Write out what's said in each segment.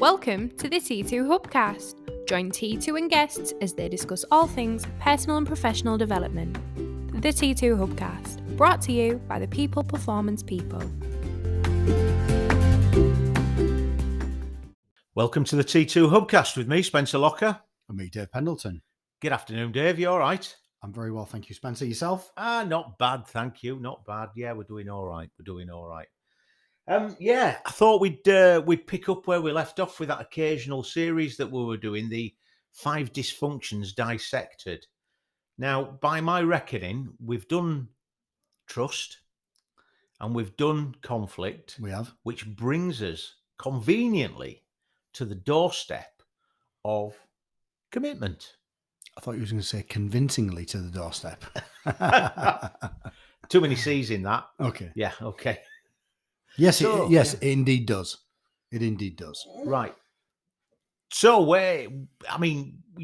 Welcome to the T2 hubcast. Join T2 and guests as they discuss all things personal and professional development. The T2 hubcast, brought to you by the People Performance People. Welcome to the T2 hubcast with me, Spencer Locker. And me, Dave Pendleton. Good afternoon, Dave. You all right? I'm very well, thank you, Spencer. Yourself? Not bad, thank you. Not bad. Yeah, we're doing all right. I thought we'd pick up where we left off with that occasional series that we were doing, the 5 Dysfunctions Dissected. Now, by my reckoning, we've done trust and we've done conflict. We have. Which brings us conveniently to the doorstep of commitment. I thought you were going to say convincingly to the doorstep. Too many C's in that. Okay. Yeah, okay. Yes, it indeed does. It indeed does. Right. So you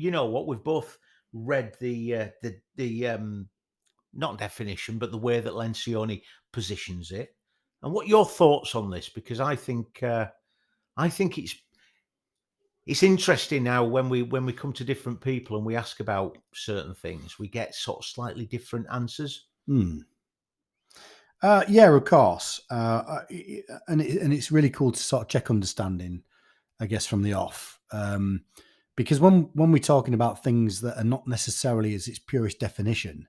know what, we've both read the not definition, but the way that Lencioni positions it. And what are your thoughts on this? Because I think it's interesting now when we come to different people and we ask about certain things, we get sort of slightly different answers. Yeah, of course. And it's really cool to sort of check understanding, I guess, from the off. Because when we're talking about things that are not necessarily as its purest definition,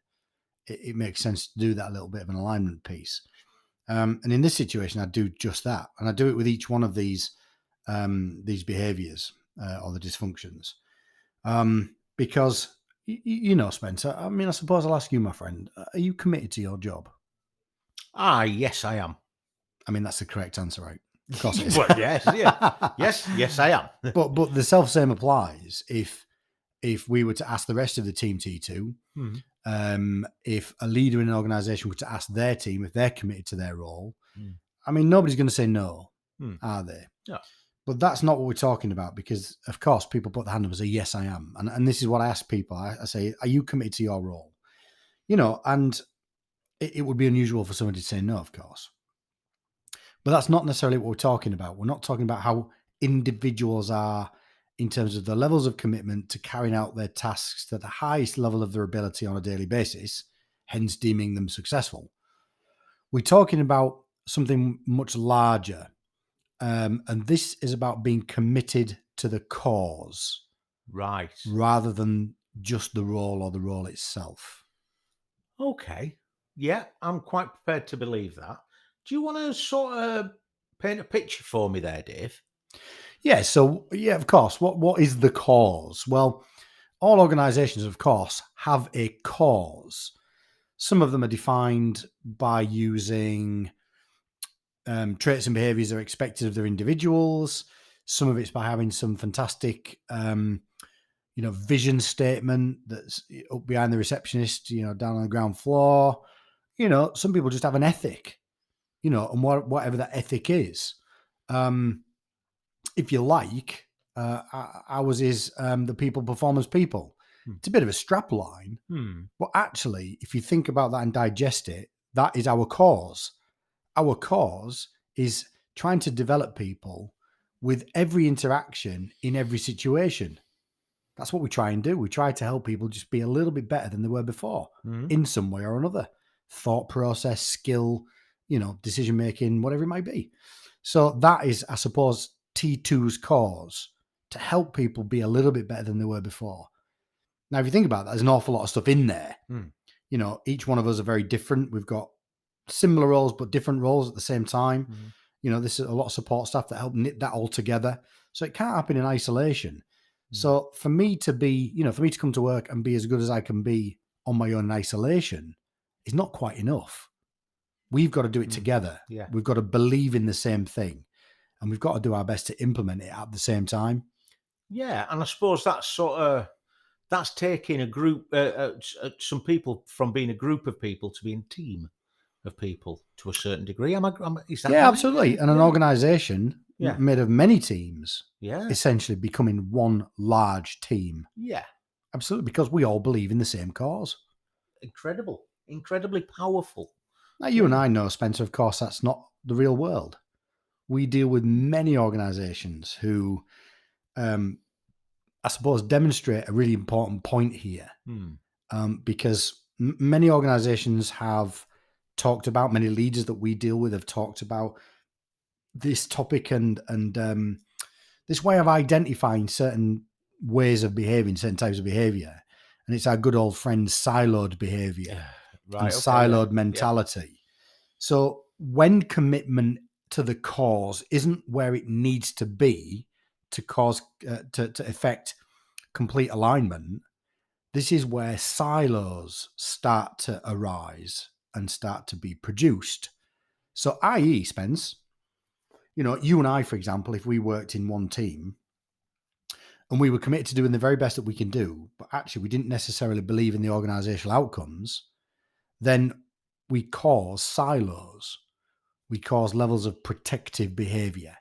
it makes sense to do that a little bit of an alignment piece. And in this situation, I do just that. And I do it with each one of these behaviors or the dysfunctions. Because, you know, Spencer, I mean, I suppose I'll ask you, my friend, are you committed to your job? Yes, I am. I mean, that's the correct answer, right? Of course it is. Well, yes, yeah. yes, I am. But the self-same applies if we were to ask the rest of the team T2, if a leader in an organization were to ask their team if they're committed to their role, I mean, nobody's going to say no, are they? Yeah. But that's not what we're talking about, because, of course, people put their hand up and say, yes, I am. And this is what I ask people. I say, are you committed to your role? You know, and it would be unusual for somebody to say no, of course. But that's not necessarily what we're talking about. We're not talking about how individuals are in terms of the levels of commitment to carrying out their tasks to the highest level of their ability on a daily basis, hence deeming them successful. We're talking about something much larger. And this is about being committed to the cause. Right. Rather than just the role or the role itself. Okay. Yeah, I'm quite prepared to believe that. Do you want to sort of paint a picture for me there, Dave? Yeah, so, yeah, of course. What is the cause? Well, all organizations, of course, have a cause. Some of them are defined by using traits and behaviors that are expected of their individuals. Some of it's by having some fantastic, vision statement that's up behind the receptionist, down on the ground floor. Some people just have an ethic, and whatever that ethic is. If you like, ours is the people performance people. It's a bit of a strap line, but actually, if you think about that and digest it, that is our cause. Our cause is trying to develop people with every interaction in every situation. That's what we try and do. We try to help people just be a little bit better than they were before in some way or another. Thought process, skill, decision-making, whatever it might be. So that is, I suppose, T2's cause, to help people be a little bit better than they were before. Now, if you think about that, there's an awful lot of stuff in there. Each one of us are very different. We've got similar roles, but different roles at the same time. This is a lot of support staff that help knit that all together. So it can't happen in isolation. So for me to come to work and be as good as I can be on my own in isolation is not quite enough. We've got to do it together. Yeah. We've got to believe in the same thing, and we've got to do our best to implement it at the same time. Yeah, and I suppose that's taking a group, some people from being a group of people to being a team of people to a certain degree. Is that right? Absolutely. And an organization made of many teams, essentially becoming one large team. Yeah, absolutely, because we all believe in the same cause. Incredibly powerful. Now, you and I know, Spencer, of course, that's not the real world. We deal with many organizations who I suppose, demonstrate a really important point here, because many organizations have talked about, many leaders that we deal with have talked about this topic and this way of identifying certain ways of behaving, certain types of behavior. And it's our good old friend siloed behavior and siloed mentality. Yeah. So when commitment to the cause isn't where it needs to be to cause to effect complete alignment, this is where silos start to arise and start to be produced. So, i.e., Spence, you and I, for example, if we worked in one team and we were committed to doing the very best that we can do, but actually we didn't necessarily believe in the organizational outcomes, then we cause silos. We cause levels of protective behavior.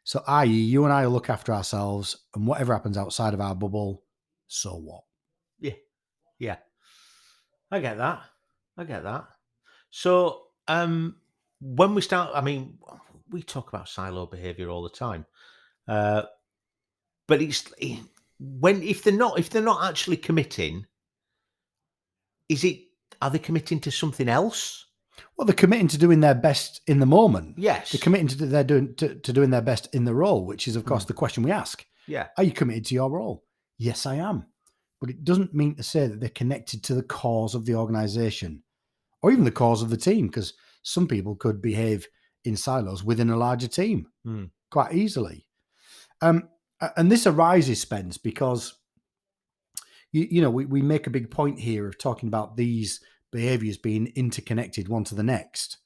So, i.e., you and I will look after ourselves, and whatever happens outside of our bubble, so what? Yeah. I get that. So, when we start, I mean, we talk about silo behavior all the time, but if they're not actually committing, are they committing to something else? Well, they're committing to doing their best in the moment. Yes. They're committing to doing their best in the role, which is, of course, the question we ask. Yeah. Are you committed to your role? Yes, I am. But it doesn't mean to say that they're connected to the cause of the organization or even the cause of the team, because some people could behave in silos within a larger team quite easily. And this arises, Spence, because we make a big point here of talking about these behaviors being interconnected one to the next.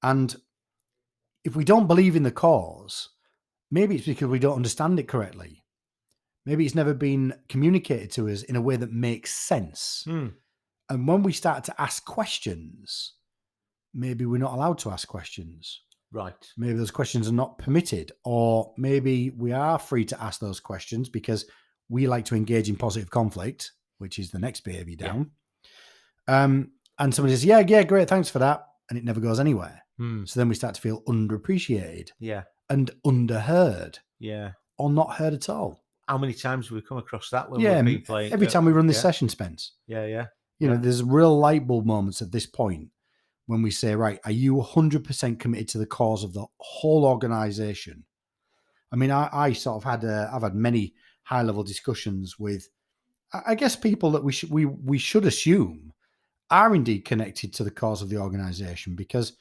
And if we don't believe in the cause, maybe it's because we don't understand it correctly. Maybe it's never been communicated to us in a way that makes sense. And when we start to ask questions, maybe we're not allowed to ask questions. Right. Maybe those questions are not permitted, or maybe we are free to ask those questions because we like to engage in positive conflict, which is the next behavior down. Yeah. And somebody says, yeah, great, thanks for that. And it never goes anywhere. So then we start to feel underappreciated and underheard or not heard at all. How many times have we come across that when we've been playing? Every time we run this session, Spence. Yeah. There's real light bulb moments at this point when we say, right, are you 100% committed to the cause of the whole organization? I mean, I sort of I've had many high-level discussions with, I guess, people that we should assume are indeed connected to the cause of the organization because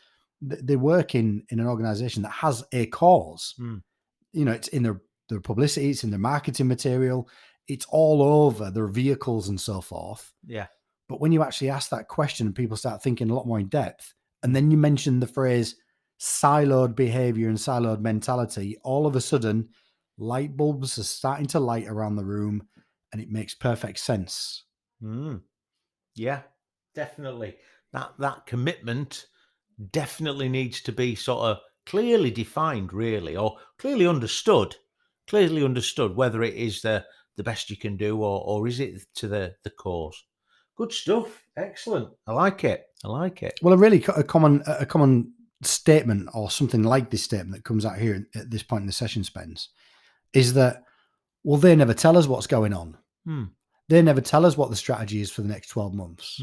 they work in an organization that has a cause. It's in their publicity, it's in their marketing material, it's all over their vehicles and so forth. Yeah. But when you actually ask that question, people start thinking a lot more in depth. And then you mention the phrase siloed behavior and siloed mentality. All of a sudden, light bulbs are starting to light around the room, and it makes perfect sense. Yeah, definitely. That commitment definitely needs to be sort of clearly defined, really, or clearly understood, whether it is the best you can do or is it to the cause. Good stuff. Excellent. I like it. Well, a common statement or something like this statement that comes out here at this point in the session, Spence, is that, well, they never tell us what's going on. They never tell us what the strategy is for the next 12 months.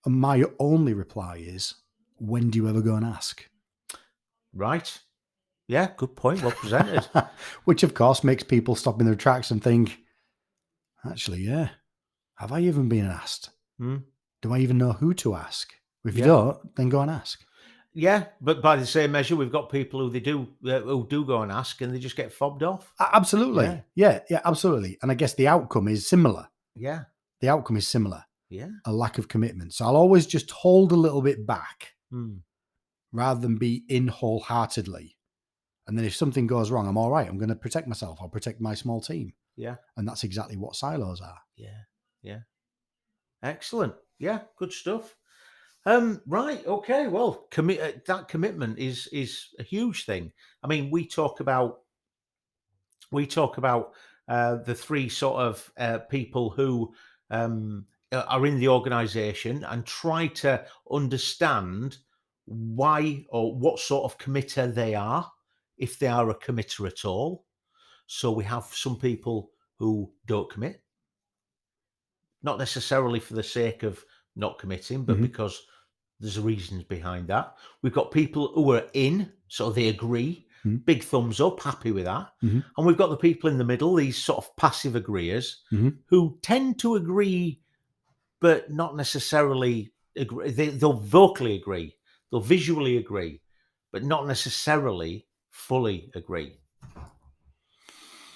And my only reply is, when do you ever go and ask? Right. Yeah, good point. Well presented. Which, of course, makes people stop in their tracks and think, actually, have I even been asked? Do I even know who to ask? If you don't, then go and ask. Yeah, but by the same measure, we've got people who do go and ask, and they just get fobbed off. Absolutely. Yeah, absolutely. And I guess the outcome is similar. Yeah. The outcome is similar. Yeah. A lack of commitment. So I'll always just hold a little bit back rather than be in wholeheartedly. And then if something goes wrong, I'm all right. I'm going to protect myself. I'll protect my small team. Yeah. And that's exactly what silos are. Yeah. Excellent. Yeah, good stuff. Right. Okay. Well, that commitment is a huge thing. I mean, we talk about the three sort of people who are in the organization and try to understand why or what sort of committer they are, if they are a committer at all. So we have some people who don't commit, not necessarily for the sake of not committing, but because there's reasons behind that. We've got people who are in, so they agree, big thumbs up, happy with that. And we've got the people in the middle, these sort of passive agreeers, who tend to agree, but not necessarily agree. They'll vocally agree, they'll visually agree, but not necessarily fully agree.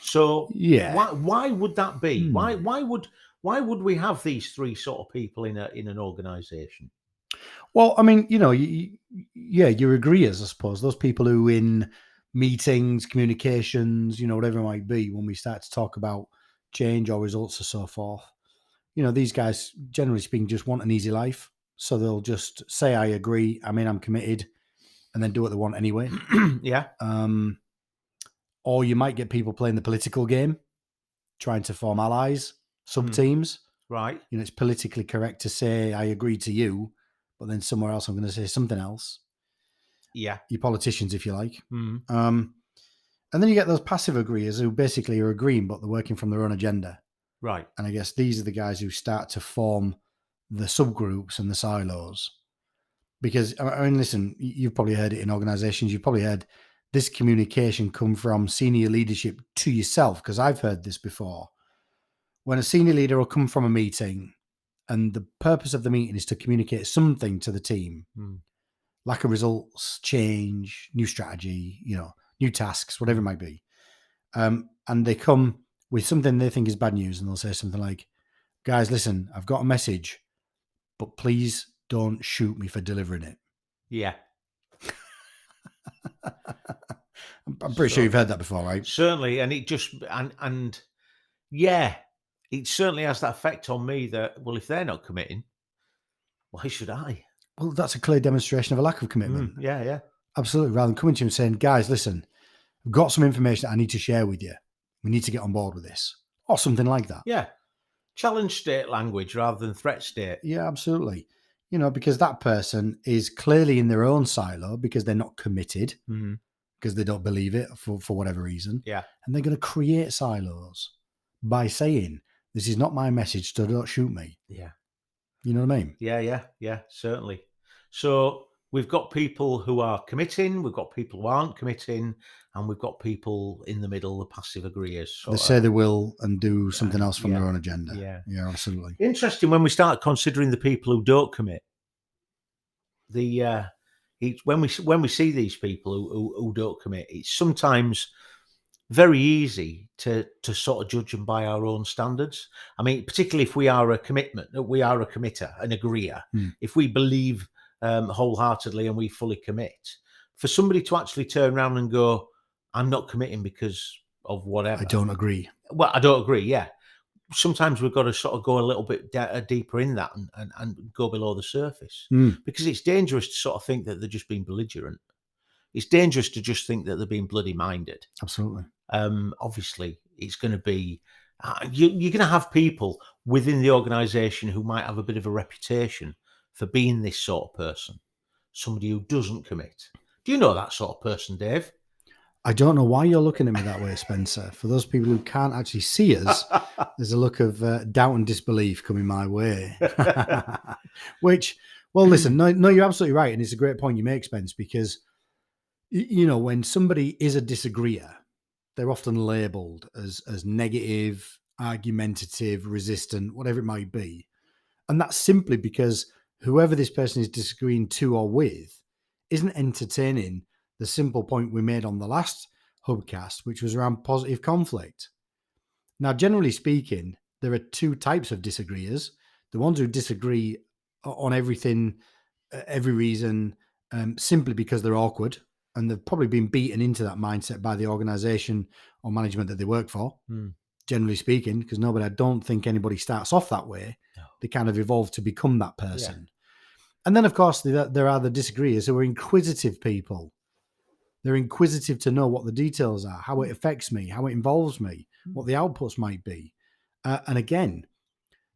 So why would that be? Why would we have these three sort of people in an organization? Well, I mean, your agreeers, I suppose, those people who in meetings, communications, whatever it might be, when we start to talk about change or results or so forth, these guys, generally speaking, just want an easy life. So they'll just say, I agree, I'm committed, and then do what they want anyway. Yeah. Or you might get people playing the political game, trying to form allies, sub-teams. Right. It's politically correct to say, I agree to you, but then somewhere else I'm going to say something else. Yeah. Your politicians, if you like. And then you get those passive agreeers who basically are agreeing, but they're working from their own agenda. Right. And I guess these are the guys who start to form the subgroups and the silos. Because, listen, you've probably heard it in organizations. You've probably heard this communication come from senior leadership to yourself, because I've heard this before. When a senior leader will come from a meeting and the purpose of the meeting is to communicate something to the team, lack of results, change, new strategy, new tasks, whatever it might be. And they come with something they think is bad news, and they'll say something like, guys, listen, I've got a message, but please don't shoot me for delivering it. Yeah. I'm pretty sure you've heard that before, right? Certainly. And it just, and yeah, it certainly has that effect on me that, well, if they're not committing, why should I? Well, that's a clear demonstration of a lack of commitment. Yeah. Absolutely. Rather than coming to you and saying, guys, listen, I've got some information that I need to share with you. We need to get on board with this. Or something like that. Yeah. Challenge state language rather than threat state. Yeah, absolutely. Because that person is clearly in their own silo because they're not committed, because they don't believe it for whatever reason. Yeah. And they're going to create silos by saying, this is not my message, so don't shoot me. Yeah. You know what I mean? Yeah, certainly. So we've got people who are committing, we've got people who aren't committing, and we've got people in the middle, the passive agreeers. They say they will and do something else from their own agenda. Yeah, absolutely. Interesting when we start considering the people who don't commit. When we see these people who don't commit, it's sometimes very easy to sort of judge them by our own standards. I mean, particularly if we are a committer, an agreeer. If we believe wholeheartedly and we fully commit, for somebody to actually turn around and go, I'm not committing because of whatever. I don't agree. Well, I don't agree, yeah. Sometimes we've got to sort of go a little bit deeper in that and go below the surface, because it's dangerous to sort of think that they're just being belligerent. It's dangerous to just think that they're being bloody minded. Absolutely. Obviously, it's going to be, you're going to have people within the organisation who might have a bit of a reputation for being this sort of person, somebody who doesn't commit. Do you know that sort of person, Dave? I don't know why you're looking at me that way, Spencer. For those people who can't actually see us, there's a look of doubt and disbelief coming my way. Which, well, listen, no, you're absolutely right. And it's a great point you make, Spence, because, when somebody is a disagreeer, they're often labelled as negative, argumentative, resistant, whatever it might be. And that's simply because whoever this person is disagreeing to or with isn't entertaining the simple point we made on the last hubcast, which was around positive conflict. Now, generally speaking, there are two types of disagreeers. The ones who disagree on everything, every reason, simply because they're awkward, and they've probably been beaten into that mindset by the organisation or management that they work for, generally speaking, because I don't think anybody starts off that way. No. They kind of evolve to become that person. Yeah. And then, of course, there are the disagreeers who are inquisitive people. They're inquisitive to know what the details are, how it affects me, how it involves me, what the outputs might be. And again,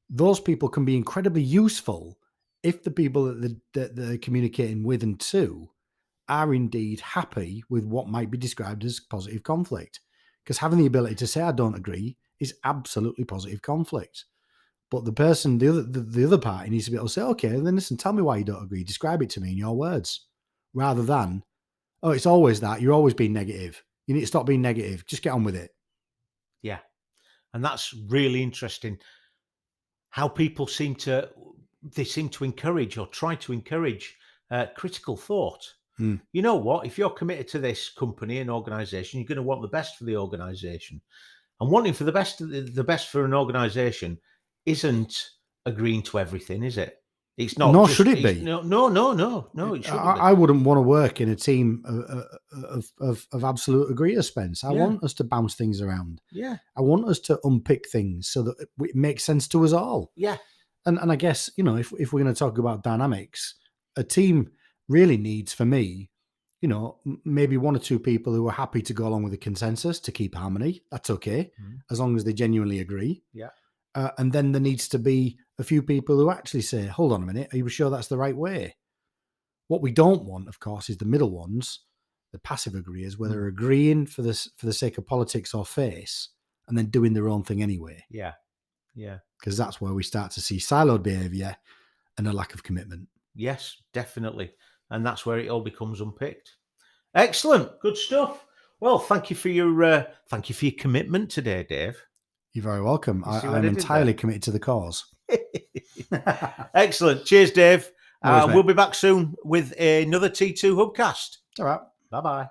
those people can be incredibly useful if the people that they're communicating with and to are indeed happy with what might be described as positive conflict. Because having the ability to say I don't agree is absolutely positive conflict. But the person, the other party needs to be able to say, okay, then listen, tell me why you don't agree. Describe it to me in your words. Rather than, oh, it's always that. You're always being negative. You need to stop being negative. Just get on with it. Yeah. And that's really interesting. How people seem to encourage or try to encourage critical thought. You know what? If you're committed to this company and organisation, you're going to want the best for the organisation. And wanting for the best for an organisation isn't agreeing to everything, is it? It's not. Nor should it be. No. It shouldn't be. I wouldn't want to work in a team of absolute agreeers, Spence. I want us to bounce things around. Yeah. I want us to unpick things so that it makes sense to us all. Yeah. And I guess, if we're going to talk about dynamics, a team really needs, for me, maybe one or two people who are happy to go along with the consensus to keep harmony. That's okay, as long as they genuinely agree. Yeah. And then there needs to be a few people who actually say, hold on a minute, are you sure that's the right way? What we don't want, of course, is the middle ones, the passive agreeers, where they're agreeing for the sake of politics or face and then doing their own thing anyway. Yeah. Yeah. Because that's where we start to see siloed behaviour and a lack of commitment. Yes, definitely. And that's where it all becomes unpicked. Excellent. Good stuff. Well, thank you for your commitment today, Dave. You're very welcome. I'm entirely committed to the cause. Excellent. Cheers, Dave. We'll be back soon with another T2 Hubcast. All right. Bye-bye.